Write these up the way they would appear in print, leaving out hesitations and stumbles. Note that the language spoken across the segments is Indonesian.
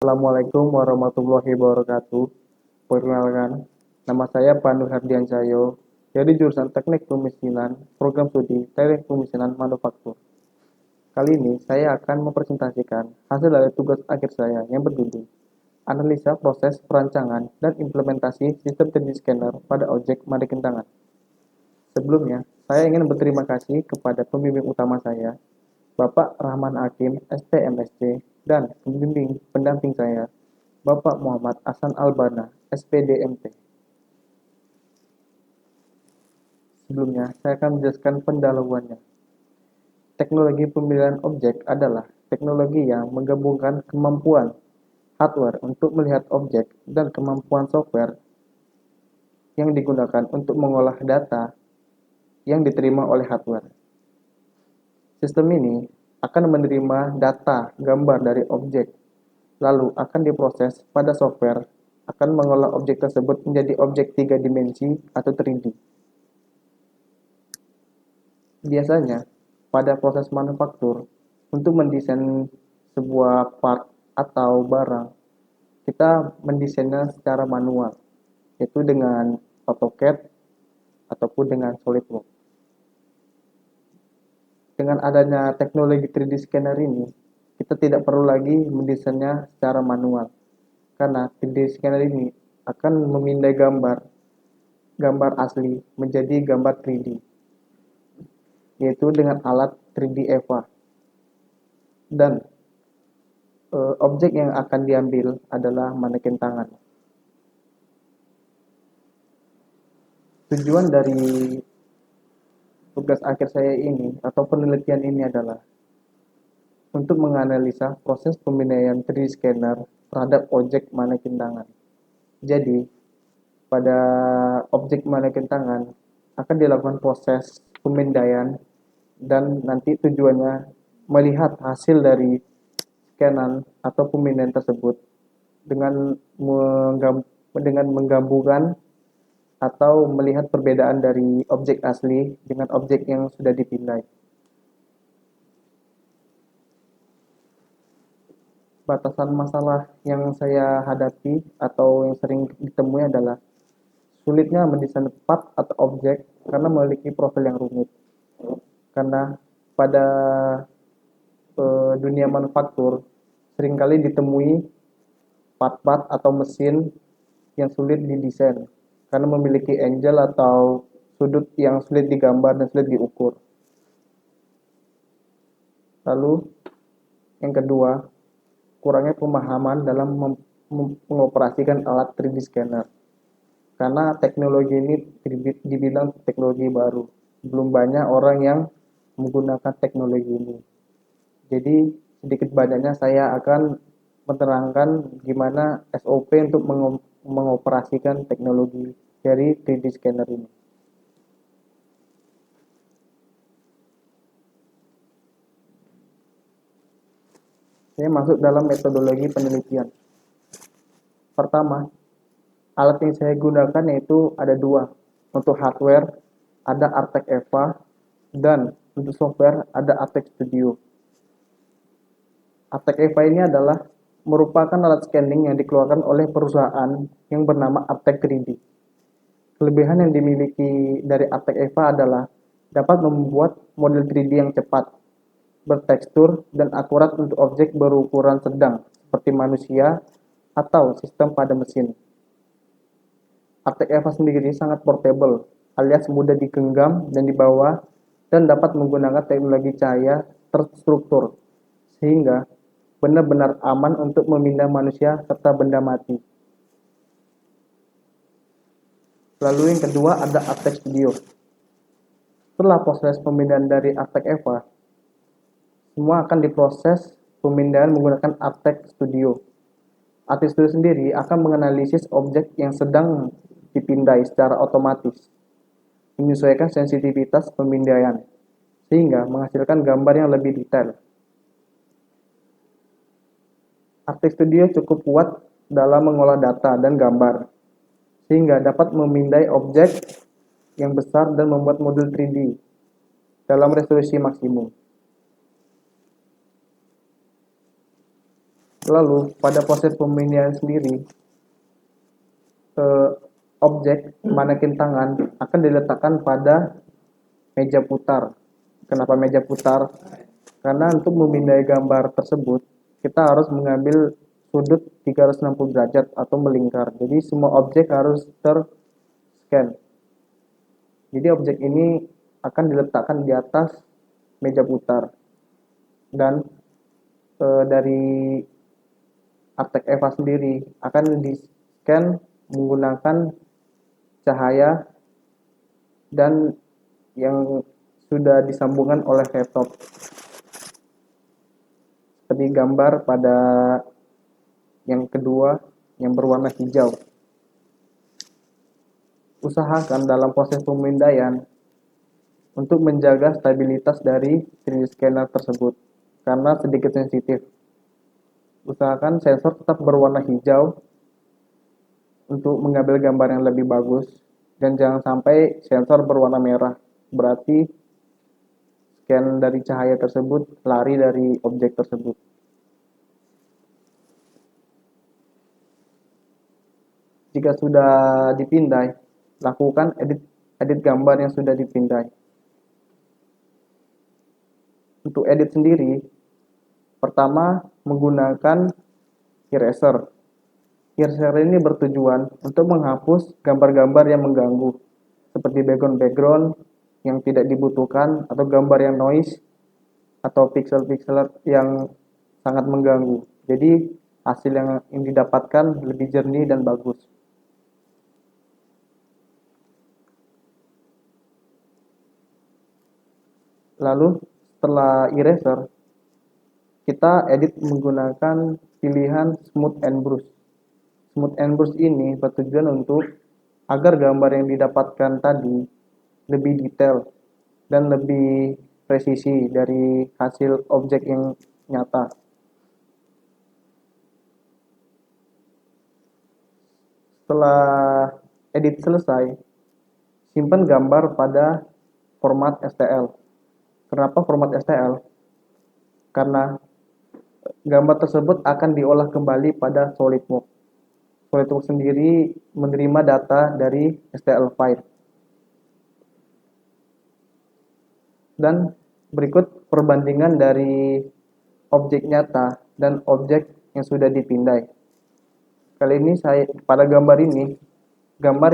Assalamualaikum warahmatullahi wabarakatuh. Perkenalkan, nama saya Pandu Hardiansyah dari jurusan Teknik Pemesinan, Program Studi Teknik Pemesinan Manufaktur. Kali ini saya akan mempresentasikan hasil dari tugas akhir saya yang berjudul Analisa Proses Perancangan dan Implementasi Sistem 3D Scanner pada Objek Manekin Tangan. Sebelumnya, saya ingin berterima kasih kepada pembimbing utama saya, Bapak Rahman Hakim, STMSC, dan pembimbing pendamping saya, Bapak Muhammad Hasan Albana, SPDMT. Sebelumnya, saya akan menjelaskan pendahuluannya. Teknologi pemilihan objek adalah teknologi yang menggabungkan kemampuan hardware untuk melihat objek dan kemampuan software yang digunakan untuk mengolah data yang diterima oleh hardware. Sistem ini akan menerima data gambar dari objek, lalu akan diproses pada software, akan mengolah objek tersebut menjadi objek 3 dimensi atau 3D. Biasanya, pada proses manufaktur, untuk mendesain sebuah part atau barang, kita mendesainnya secara manual, yaitu dengan AutoCAD ataupun dengan SolidWorks. Dengan adanya teknologi 3D scanner ini, kita tidak perlu lagi mendesainnya secara manual, karena 3D scanner ini akan memindai gambar asli menjadi gambar 3D, yaitu dengan alat 3D EVA. Dan objek yang akan diambil adalah manekin tangan. Tujuan dari tugas akhir saya ini atau penelitian ini adalah untuk menganalisa proses pemindaian 3D scanner terhadap objek manekin tangan. Jadi, pada objek manekin tangan akan dilakukan proses pemindaian dan nanti tujuannya melihat hasil dari scanan atau pemindaian tersebut dengan menggabungkan atau melihat perbedaan dari objek asli dengan objek yang sudah dipindai. Batasan masalah yang saya hadapi atau yang sering ditemui adalah sulitnya mendesain part atau objek karena memiliki profil yang rumit. Karena pada dunia manufaktur seringkali ditemui part-part atau mesin yang sulit didesain karena memiliki angle atau sudut yang sulit digambar dan sulit diukur. Lalu yang kedua, kurangnya pemahaman dalam mengoperasikan alat 3D scanner. Karena teknologi ini dibilang teknologi baru. Belum banyak orang yang menggunakan teknologi ini. Jadi sedikit banyaknya saya akan menerangkan gimana SOP untuk mengoperasikan teknologi dari 3D scanner ini. Saya masuk dalam metodologi penelitian. Pertama, alat yang saya gunakan yaitu ada dua. Untuk hardware, ada Artec EVA, dan untuk software, ada Artec Studio. Artec EVA ini adalah merupakan alat scanning yang dikeluarkan oleh perusahaan yang bernama Artec 3D. Kelebihan yang dimiliki dari Artec EVA adalah dapat membuat model 3D yang cepat, bertekstur, dan akurat untuk objek berukuran sedang seperti manusia atau sistem pada mesin. Artec EVA sendiri sangat portable, alias mudah digenggam dan dibawa, dan dapat menggunakan teknologi cahaya terstruktur, sehingga benar-benar aman untuk memindah manusia serta benda mati. Lalu yang kedua ada Artec Studio. Setelah proses pemindahan dari Artec EVA, semua akan diproses pemindahan menggunakan Artec Studio. Artec Studio sendiri akan menganalisis objek yang sedang dipindai secara otomatis, menyesuaikan sensitivitas pemindaian, sehingga menghasilkan gambar yang lebih detail. Artec Studio cukup kuat dalam mengolah data dan gambar, sehingga dapat memindai objek yang besar dan membuat model 3D dalam resolusi maksimum. Lalu pada proses pemindaian sendiri, objek manekin tangan akan diletakkan pada meja putar. Kenapa meja putar? Karena untuk memindai gambar tersebut, kita harus mengambil sudut 360 derajat atau melingkar. Jadi semua objek harus ter-scan. Jadi objek ini akan diletakkan di atas meja putar. Dan dari Artek Eva sendiri akan di-scan menggunakan cahaya dan yang sudah disambungkan oleh laptop. Seperti gambar pada yang kedua yang berwarna hijau. Usahakan dalam proses pemindaian untuk menjaga stabilitas dari 3D scanner tersebut karena sedikit sensitif. Usahakan sensor tetap berwarna hijau untuk mengambil gambar yang lebih bagus dan jangan sampai sensor berwarna merah, berarti scan dari cahaya tersebut lari dari objek tersebut. Jika sudah dipindai, lakukan edit gambar yang sudah dipindai. Untuk edit sendiri, pertama menggunakan eraser. Eraser ini bertujuan untuk menghapus gambar-gambar yang mengganggu, seperti background yang tidak dibutuhkan atau gambar yang noise atau pixel-pixel yang sangat mengganggu. Jadi hasil yang didapatkan lebih jernih dan bagus. Lalu setelah eraser, kita edit menggunakan pilihan smooth and brush. Smooth and brush ini bertujuan untuk agar gambar yang didapatkan tadi lebih detail dan lebih presisi dari hasil objek yang nyata. Setelah edit selesai, simpan gambar pada format STL. Kenapa format STL? Karena gambar tersebut akan diolah kembali pada SolidWorks. SolidWorks sendiri menerima data dari STL file. Dan berikut perbandingan dari objek nyata dan objek yang sudah dipindai. Kali ini pada gambar ini, gambar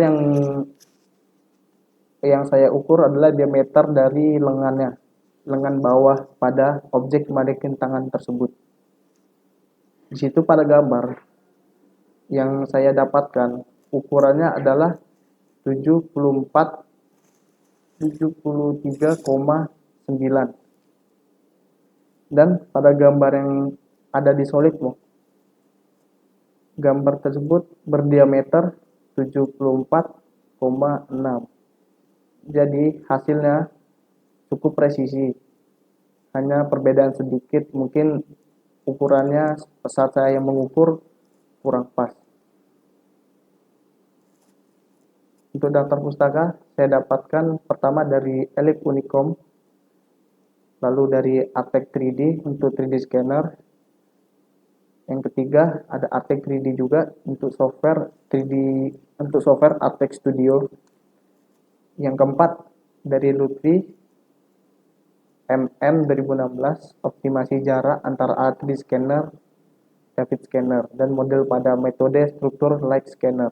yang saya ukur adalah diameter dari lengan bawah pada objek manekin tangan tersebut. Di situ pada gambar yang saya dapatkan ukurannya adalah 73,9. Dan pada gambar yang ada di SolidWorks, gambar tersebut berdiameter 74,6. Jadi hasilnya cukup presisi. Hanya perbedaan sedikit, mungkin ukurannya saat saya mengukur kurang pas. Untuk daftar pustaka saya dapatkan pertama dari Elite Unicom, lalu dari Artek 3D untuk 3D scanner. Yang ketiga ada Artek 3D juga untuk software 3D untuk software Artek Studio. Yang keempat dari Lutfi MM 2016 optimasi jarak antara A3D scanner, David scanner dan model pada metode struktur light scanner.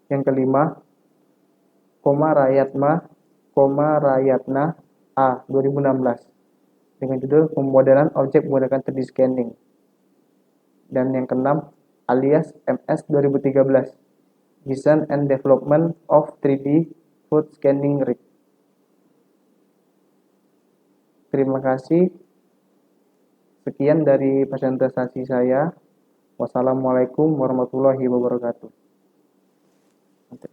Yang kelima Rayatna A 2016 dengan judul pemodelan objek menggunakan 3D scanning. Dan yang keenam alias MS 2013 Design and Development of 3D Food Scanning Rig. Terima kasih. Sekian dari presentasi saya. Wassalamualaikum warahmatullahi wabarakatuh.